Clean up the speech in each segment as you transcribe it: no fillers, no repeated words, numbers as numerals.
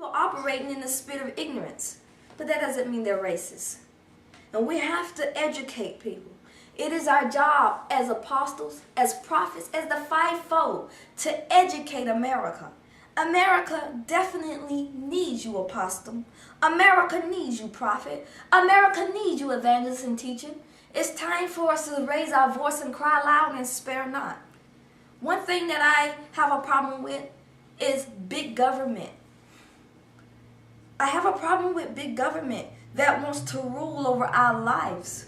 People operating in the spirit of ignorance, but that doesn't mean they're racist. And we have to educate people. It is our job as apostles, as prophets, as the fivefold to educate America. America definitely needs you, apostle. America needs you, prophet. America needs you, evangelist and teacher. It's time for us to raise our voice and cry loud and spare not. One thing that I have a problem with is big government. I have a problem with big government that wants to rule over our lives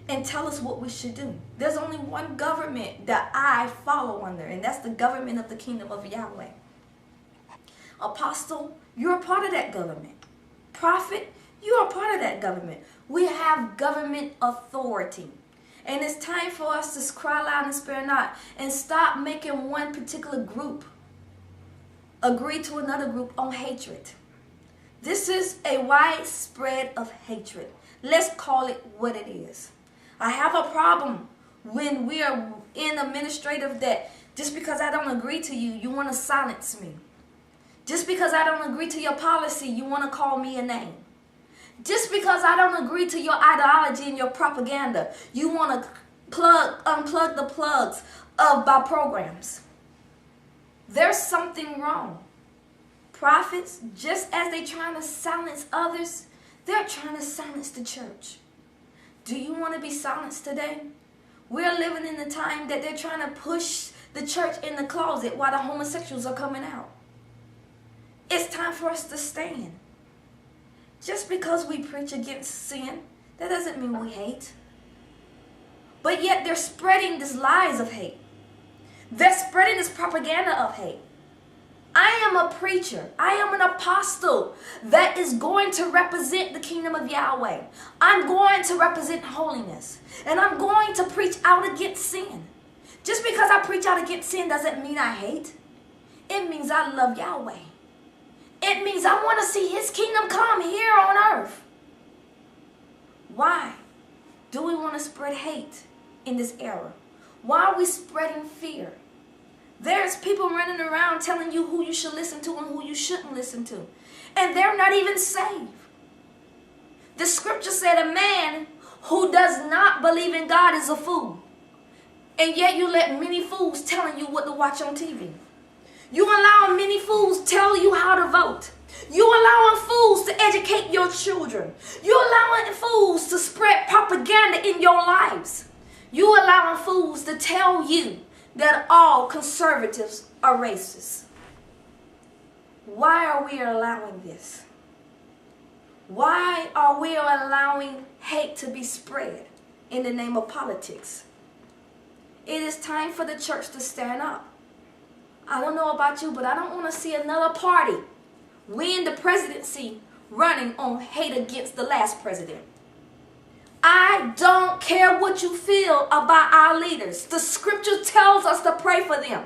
and tell us what we should do. There's only one government that I follow under, and that's the government of the kingdom of Yahweh. Apostle, you're a part of that government. Prophet, you're a part of that government. We have government authority. And it's time for us to cry loud and spare not and stop making one particular group agree to another group on hatred. This is a widespread of hatred. Let's call it what it is. I have a problem when we are in administrative that just because I don't agree to you, you want to silence me. Just because I don't agree to your policy, you want to call me a name. Just because I don't agree to your ideology and your propaganda, you want to unplug the plugs of my programs. There's something wrong. Prophets, just as they're trying to silence others, they're trying to silence the church. Do you want to be silenced today? We're living in the time that they're trying to push the church in the closet while the homosexuals are coming out. It's time for us to stand. Just because we preach against sin, that doesn't mean we hate. But yet they're spreading these lies of hate. They're spreading this propaganda of hate. I am a preacher. I am an apostle that is going to represent the kingdom of Yahweh. I'm going to represent holiness. And I'm going to preach out against sin. Just because I preach out against sin doesn't mean I hate. It means I love Yahweh. It means I want to see his kingdom come here on earth. Why do we want to spread hate in this era? Why are we spreading fear? There's people running around telling you who you should listen to and who you shouldn't listen to. And they're not even saved. The scripture said a man who does not believe in God is a fool. And yet you let many fools telling you what to watch on TV. You allowing many fools tell you how to vote. You allowing fools to educate your children. You allowing fools to spread propaganda in your lives. You allowing fools to tell you that all conservatives are racist. Why are we allowing this? Why are we allowing hate to be spread in the name of politics? It is time for the church to stand up. I don't know about you, but I don't want to see another party win the presidency running on hate against the last president. I don't care what you feel about our leaders. The scripture tells us to pray for them.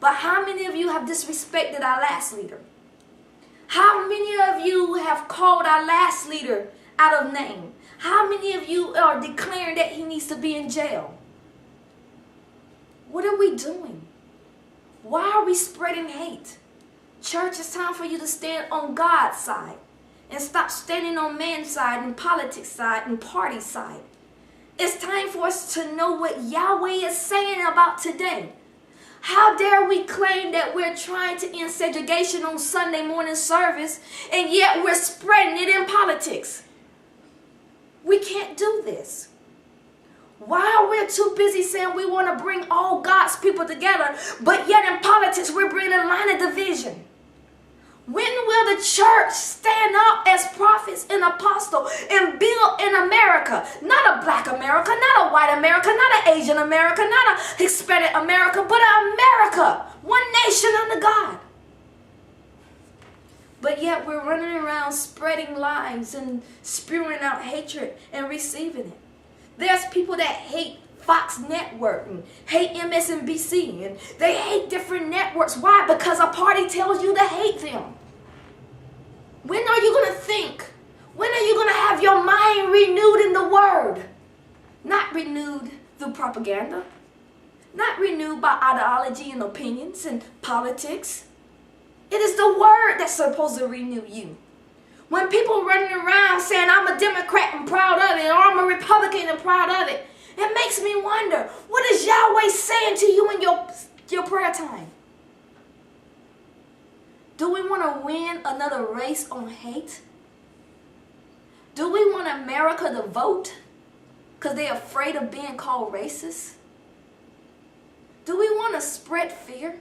But how many of you have disrespected our last leader? How many of you have called our last leader out of name? How many of you are declaring that he needs to be in jail? What are we doing? Why are we spreading hate? Church, it's time for you to stand on God's side and stop standing on man's side and politics side and party side. It's time for us to know what Yahweh is saying about today. How dare we claim that we're trying to end segregation on Sunday morning service and yet we're spreading it in politics? We can't do this. Why are we too busy saying we want to bring all God's people together, but yet in politics we're bringing a line of division? When will the church stand up as prophets and apostles and build in America? Not a black America, not a white America, not an Asian America, not a Hispanic America, but America, one nation under God. But yet we're running around spreading lies and spewing out hatred and receiving it. There's people that hate Fox Network and hate MSNBC and they hate different networks. Why? Because a party tells you to hate them. When are you going to think? When are you going to have your mind renewed in the Word? Not renewed through propaganda. Not renewed by ideology and opinions and politics. It is the word that's supposed to renew you. When people running around saying, I'm a Democrat and proud of it, or I'm a Republican and proud of it, it makes me wonder, what is Yahweh saying to you in your prayer time? Do we want to win another race on hate? Do we want America to vote because they're afraid of being called racist? Do we want to spread fear?